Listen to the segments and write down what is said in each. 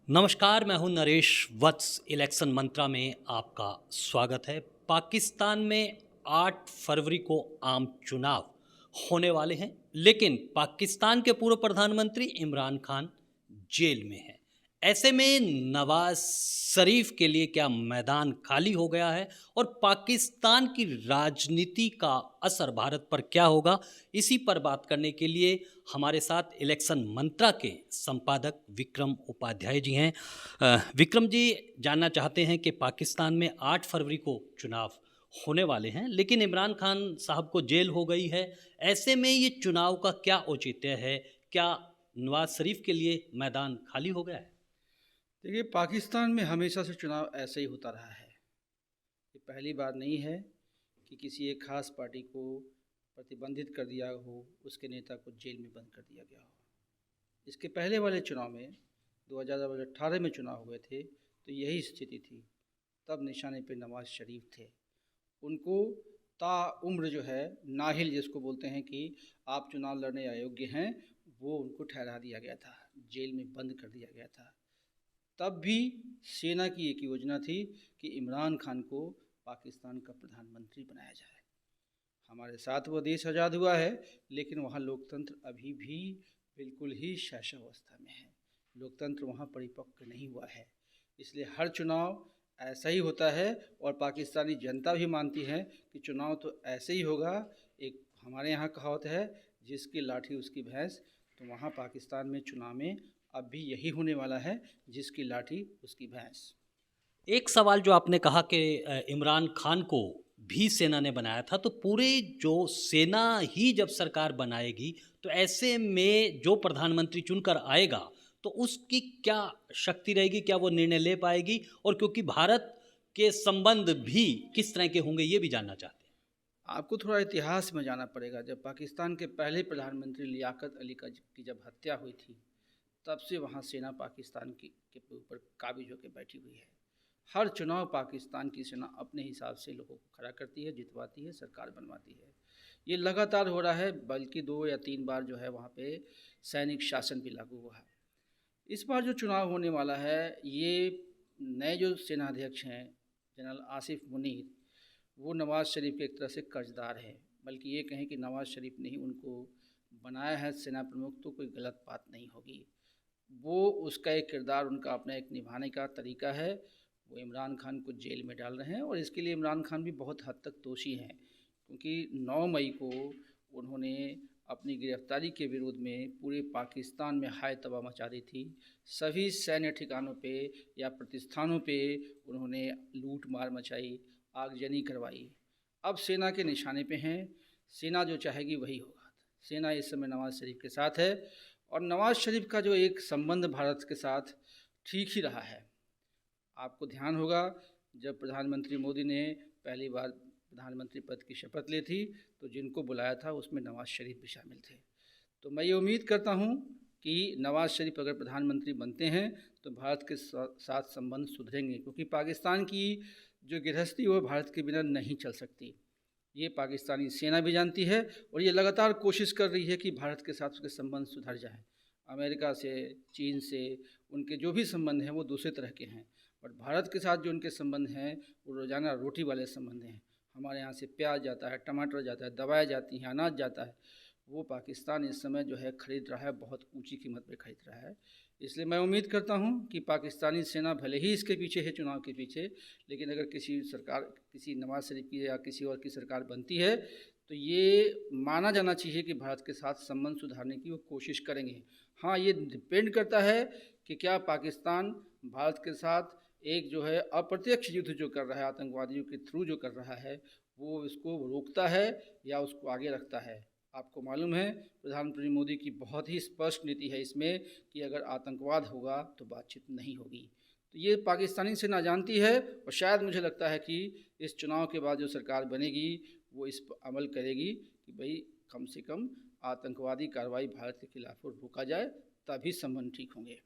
नमस्कार, मैं हूं नरेश वत्स। इलेक्शन मंत्रा में आपका स्वागत है। पाकिस्तान में 8 फरवरी को आम चुनाव होने वाले हैं, लेकिन पाकिस्तान के पूर्व प्रधानमंत्री इमरान खान जेल में हैं। ऐसे में नवाज शरीफ के लिए क्या मैदान खाली हो गया है और पाकिस्तान की राजनीति का असर भारत पर क्या होगा, इसी पर बात करने के लिए हमारे साथ इलेक्शन मंत्रा के संपादक विक्रम उपाध्याय जी हैं। विक्रम जी, जानना चाहते हैं कि पाकिस्तान में 8 फरवरी को चुनाव होने वाले हैं, लेकिन इमरान खान साहब को जेल हो गई है। ऐसे में ये चुनाव का क्या औचित्य है? क्या नवाज शरीफ के लिए मैदान खाली हो गया है? देखिए, पाकिस्तान में हमेशा से चुनाव ऐसे ही होता रहा है। ये पहली बार नहीं है कि किसी एक खास पार्टी को प्रतिबंधित कर दिया हो, उसके नेता को जेल में बंद कर दिया गया हो। इसके पहले वाले चुनाव में 2018 में चुनाव हुए थे, तो यही स्थिति थी। तब निशाने पे नवाज शरीफ थे। उनको ताउम्र जो है, नाहिल जिसको बोलते हैं कि आप चुनाव लड़ने अयोग्य हैं, वो उनको ठहरा दिया गया था, जेल में बंद कर दिया गया था। तब भी सेना की एक योजना थी कि इमरान खान को पाकिस्तान का प्रधानमंत्री बनाया जाए। हमारे साथ वो देश आज़ाद हुआ है, लेकिन वहाँ लोकतंत्र अभी भी बिल्कुल ही शैशवावस्था में है। लोकतंत्र वहाँ परिपक्व नहीं हुआ है। इसलिए हर चुनाव ऐसा ही होता है और पाकिस्तानी जनता भी मानती है कि चुनाव तो ऐसे ही होगा। एक हमारे यहाँ कहावत है, जिसकी लाठी उसकी भैंस। तो वहाँ पाकिस्तान में चुनाव में अब भी यही होने वाला है, जिसकी लाठी उसकी भैंस। एक सवाल जो आपने कहा कि इमरान खान को भी सेना ने बनाया था, तो पूरे जो सेना ही जब सरकार बनाएगी, तो ऐसे में जो प्रधानमंत्री चुनकर आएगा, तो उसकी क्या शक्ति रहेगी? क्या वो निर्णय ले पाएगी? और क्योंकि भारत के संबंध भी किस तरह के होंगे, ये भी जानना चाहते हैं। आपको थोड़ा इतिहास में जाना पड़ेगा। जब पाकिस्तान के पहले प्रधानमंत्री लियाकत अली की जब हत्या हुई थी, तब से वहाँ सेना पाकिस्तान की के ऊपर काबिज होकर बैठी हुई है। हर चुनाव पाकिस्तान की सेना अपने हिसाब से लोगों को खड़ा करती है, जितवाती है, सरकार बनवाती है। ये लगातार हो रहा है, बल्कि 2 या 3 बार जो है वहाँ पे सैनिक शासन भी लागू हुआ है। इस बार जो चुनाव होने वाला है, ये नए जो सेनाध्यक्ष हैं, जनरल आसिफ मुनीर, वो नवाज़ शरीफ के एक तरह से कर्जदार है। बल्कि ये कहें कि नवाज़ शरीफ ने ही उनको बनाया है सेना प्रमुख, तो कोई गलत बात नहीं होगी। वो उसका एक किरदार, उनका अपना एक निभाने का तरीका है। वो इमरान खान को जेल में डाल रहे हैं और इसके लिए इमरान खान भी बहुत हद तक दोषी हैं, क्योंकि 9 मई को उन्होंने अपनी गिरफ्तारी के विरोध में पूरे पाकिस्तान में हाय तबाह मचा दी थी। सभी सैन्य ठिकानों पे या प्रतिष्ठानों पे उन्होंने लूट मार मचाई, आगजनी करवाई। अब सेना के निशाने पे हैं। सेना जो चाहेगी वही होगा। सेना इस समय नवाज़ शरीफ के साथ है और नवाज़ शरीफ का जो एक संबंध भारत के साथ ठीक ही रहा है। आपको ध्यान होगा, जब प्रधानमंत्री मोदी ने पहली बार प्रधानमंत्री पद की शपथ ली थी, तो जिनको बुलाया था उसमें नवाज़ शरीफ भी शामिल थे। तो मैं ये उम्मीद करता हूँ कि नवाज़ शरीफ अगर प्रधानमंत्री बनते हैं तो भारत के साथ संबंध सुधरेंगे, क्योंकि पाकिस्तान की जो गृहस्थी वो भारत के बिना नहीं चल सकती। ये पाकिस्तानी सेना भी जानती है और ये लगातार कोशिश कर रही है कि भारत के साथ उसके संबंध सुधर जाएं। अमेरिका से, चीन से उनके जो भी संबंध हैं वो दूसरे तरह के हैं, बट भारत के साथ जो उनके संबंध हैं वो रोज़ाना रोटी वाले संबंध हैं। हमारे यहाँ से प्याज जाता है, टमाटर जाता है, दवाएँ जाती हैं, अनाज जाता है। वो पाकिस्तान इस समय जो है खरीद रहा है, बहुत ऊंची कीमत पे खरीद रहा है। इसलिए मैं उम्मीद करता हूँ कि पाकिस्तानी सेना भले ही इसके पीछे है, चुनाव के पीछे, लेकिन अगर किसी सरकार, किसी नवाज शरीफ की या किसी और की सरकार बनती है, तो ये माना जाना चाहिए कि भारत के साथ संबंध सुधारने की वो कोशिश करेंगे। हाँ, ये डिपेंड करता है कि क्या पाकिस्तान भारत के साथ एक जो है अप्रत्यक्ष युद्ध जो कर रहा है, आतंकवादियों के थ्रू जो कर रहा है, वो इसको रोकता है या उसको आगे रखता है। आपको मालूम है, प्रधानमंत्री मोदी की बहुत ही स्पष्ट नीति है इसमें कि अगर आतंकवाद होगा तो बातचीत नहीं होगी। तो ये पाकिस्तानी सेना जानती है और शायद मुझे लगता है कि इस चुनाव के बाद जो सरकार बनेगी वो इस पर अमल करेगी कि भाई कम से कम आतंकवादी कार्रवाई भारत के खिलाफ रोका जाए, तभी संबंध ठीक होंगे।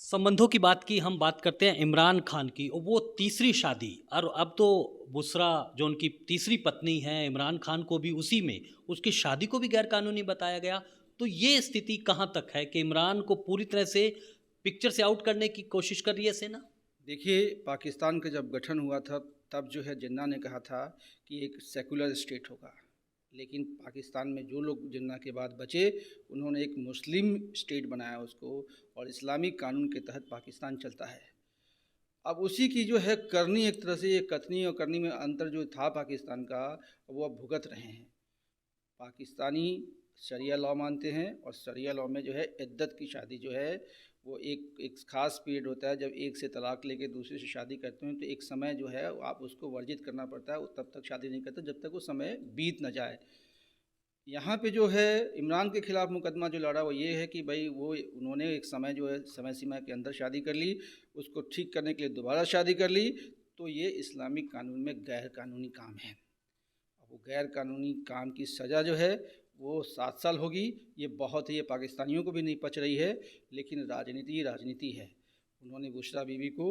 संबंधों की बात की, हम बात करते हैं इमरान खान की। और वो तीसरी शादी, और अब तो बुशरा जो उनकी तीसरी पत्नी है, इमरान खान को भी उसी में उसकी शादी को भी गैरकानूनी बताया गया। तो ये स्थिति कहाँ तक है कि इमरान को पूरी तरह से पिक्चर से आउट करने की कोशिश कर रही है सेना? देखिए, पाकिस्तान का जब गठन हुआ था तब जो है जिन्ना ने कहा था कि एक सेकुलर स्टेट होगा, लेकिन पाकिस्तान में जो लोग जिन्ना के बाद बचे उन्होंने एक मुस्लिम स्टेट बनाया उसको, और इस्लामिक कानून के तहत पाकिस्तान चलता है। अब उसी की जो है करनी, एक तरह से ये कथनी और करनी में अंतर जो था पाकिस्तान का, वो अब भुगत रहे हैं। पाकिस्तानी शरिया लॉ मानते हैं, और शरिया लॉ में जो है इद्दत की शादी जो है वो एक ख़ास पीरियड होता है। जब एक से तलाक लेके दूसरे से शादी करते हैं तो एक समय जो है आप उसको वर्जित करना पड़ता है, तब तक शादी नहीं करते जब तक वो समय बीत न जाए। यहाँ पे जो है इमरान के ख़िलाफ़ मुकदमा जो लड़ा वो ये है कि भाई वो उन्होंने एक समय जो है समय सीमा के अंदर शादी कर ली, उसको ठीक करने के लिए दोबारा शादी कर ली, तो ये इस्लामिक कानून में गैर कानूनी काम है। अब वो गैर कानूनी काम की सज़ा जो है वो 7 साल होगी। ये बहुत है, ये पाकिस्तानियों को भी नहीं पच रही है, लेकिन राजनीति है। उन्होंने बुशरा बीबी को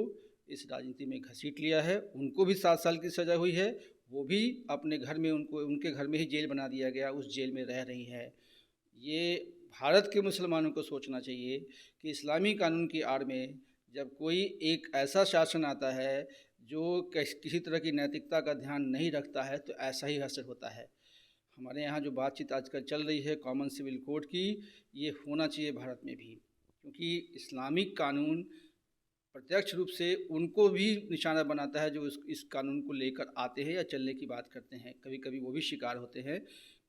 इस राजनीति में घसीट लिया है, उनको भी 7 साल की सज़ा हुई है, वो भी अपने घर में उनके घर में ही जेल बना दिया गया, उस जेल में रह रही है। ये भारत के मुसलमानों को सोचना चाहिए कि इस्लामी कानून की आड़ में जब कोई एक ऐसा शासन आता है जो किसी तरह की नैतिकता का ध्यान नहीं रखता है तो ऐसा ही असर होता है। हमारे यहाँ जो बातचीत आजकल चल रही है कॉमन सिविल कोड की, ये होना चाहिए भारत में भी, क्योंकि इस्लामिक कानून प्रत्यक्ष रूप से उनको भी निशाना बनाता है जो इस कानून को लेकर आते हैं या चलने की बात करते हैं। कभी कभी वो भी शिकार होते हैं,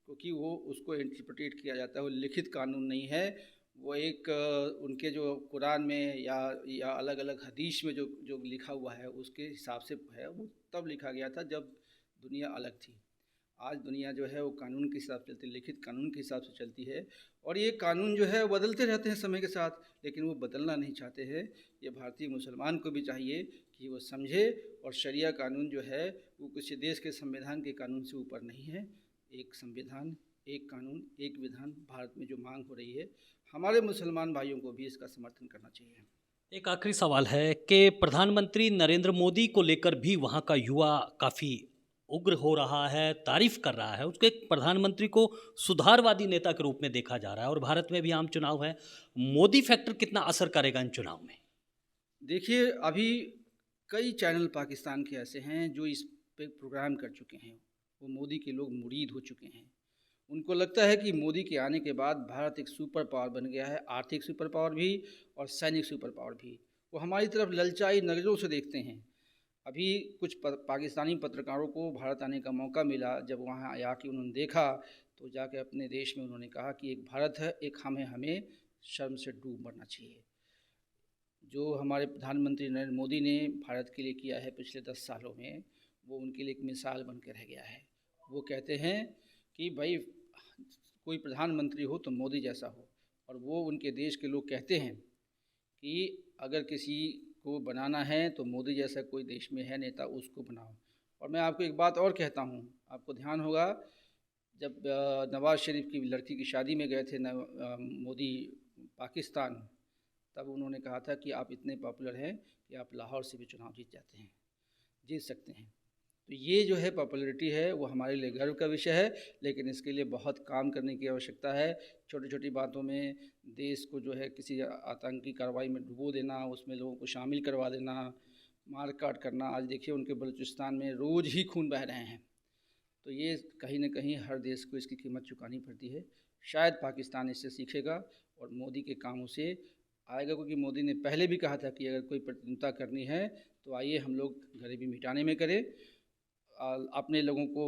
क्योंकि वो उसको इंटरप्रेट किया जाता है, वो लिखित कानून नहीं है, वो एक उनके जो कुरान में या अलग अलग हदीस में जो लिखा हुआ है उसके हिसाब से है। वो तब लिखा गया था जब दुनिया अलग थी। आज दुनिया जो है वो कानून के हिसाब से चलती है, लिखित कानून के हिसाब से चलती है, और ये कानून जो है बदलते रहते हैं समय के साथ, लेकिन वो बदलना नहीं चाहते हैं। ये भारतीय मुसलमान को भी चाहिए कि वो समझे, और शरिया कानून जो है वो किसी देश के संविधान के कानून से ऊपर नहीं है। एक संविधान, एक कानून, एक विधान भारत में जो मांग हो रही है, हमारे मुसलमान भाइयों को भी इसका समर्थन करना चाहिए। एक आखिरी सवाल है कि प्रधानमंत्री नरेंद्र मोदी को लेकर भी वहाँ का युवा काफ़ी उग्र हो रहा है, तारीफ कर रहा है, उसको एक प्रधानमंत्री को सुधारवादी नेता के रूप में देखा जा रहा है, और भारत में भी आम चुनाव है। मोदी फैक्टर कितना असर करेगा इन चुनाव में? देखिए, अभी कई चैनल पाकिस्तान के ऐसे हैं जो इस पे प्रोग्राम कर चुके हैं, वो मोदी के लोग मुरीद हो चुके हैं। उनको लगता है कि मोदी के आने के बाद भारत एक सुपर पावर बन गया है, आर्थिक सुपर पावर भी और सैनिक सुपर पावर भी। वो हमारी तरफ ललचाई नज़रों से देखते हैं। अभी कुछ पाकिस्तानी पत्रकारों को भारत आने का मौका मिला, जब वहाँ आके उन्होंने देखा तो जाके अपने देश में उन्होंने कहा कि एक भारत है, एक हम है, हमें शर्म से डूब मरना चाहिए। जो हमारे प्रधानमंत्री नरेंद्र मोदी ने भारत के लिए किया है पिछले 10 सालों में, वो उनके लिए एक मिसाल बन के रह गया है। वो कहते हैं कि भाई कोई प्रधानमंत्री हो तो मोदी जैसा हो, और वो उनके देश के लोग कहते हैं कि अगर किसी को बनाना है तो मोदी जैसा कोई देश में है नेता, उसको बनाओ। और मैं आपको एक बात और कहता हूँ, आपको ध्यान होगा जब नवाज़ शरीफ की लड़की की शादी में गए थे मोदी पाकिस्तान, तब उन्होंने कहा था कि आप इतने पॉपुलर हैं कि आप लाहौर से भी चुनाव जीत सकते हैं। तो ये जो है पॉपुलैरिटी है वो हमारे लिए गर्व का विषय है, लेकिन इसके लिए बहुत काम करने की आवश्यकता है। छोटी छोटी बातों में देश को जो है किसी आतंकी कार्रवाई में डुबो देना, उसमें लोगों को शामिल करवा देना, मार काट करना। आज देखिए उनके बलूचिस्तान में रोज़ ही खून बह रहे हैं। तो ये कहीं ना कहीं हर देश को इसकी कीमत चुकानी पड़ती है। शायद पाकिस्तान इससे सीखेगा और मोदी के कामों से आएगा, क्योंकि मोदी ने पहले भी कहा था कि अगर कोई प्रतिनिधित्व करनी है तो आइए हम लोग गरीबी मिटाने में करें, अपने लोगों को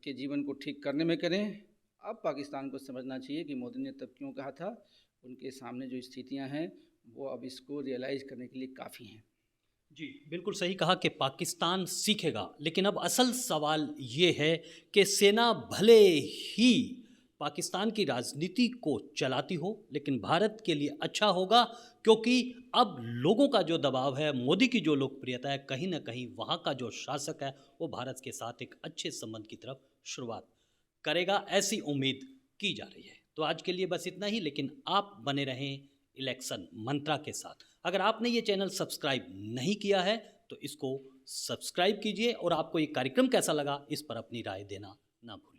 के जीवन को ठीक करने में करें। अब पाकिस्तान को समझना चाहिए कि मोदी ने तब क्यों कहा था, उनके सामने जो स्थितियां हैं वो अब इसको रियलाइज़ करने के लिए काफ़ी हैं। जी, बिल्कुल सही कहा कि पाकिस्तान सीखेगा, लेकिन अब असल सवाल ये है कि सेना भले ही पाकिस्तान की राजनीति को चलाती हो, लेकिन भारत के लिए अच्छा होगा, क्योंकि अब लोगों का जो दबाव है, मोदी की जो लोकप्रियता है, कहीं ना कहीं वहाँ का जो शासक है वो भारत के साथ एक अच्छे संबंध की तरफ शुरुआत करेगा, ऐसी उम्मीद की जा रही है। तो आज के लिए बस इतना ही, लेकिन आप बने रहें इलेक्शन मंत्रा के साथ। अगर आपने ये चैनल सब्सक्राइब नहीं किया है तो इसको सब्सक्राइब कीजिए, और आपको ये कार्यक्रम कैसा लगा इस पर अपनी राय देना ना भूलें।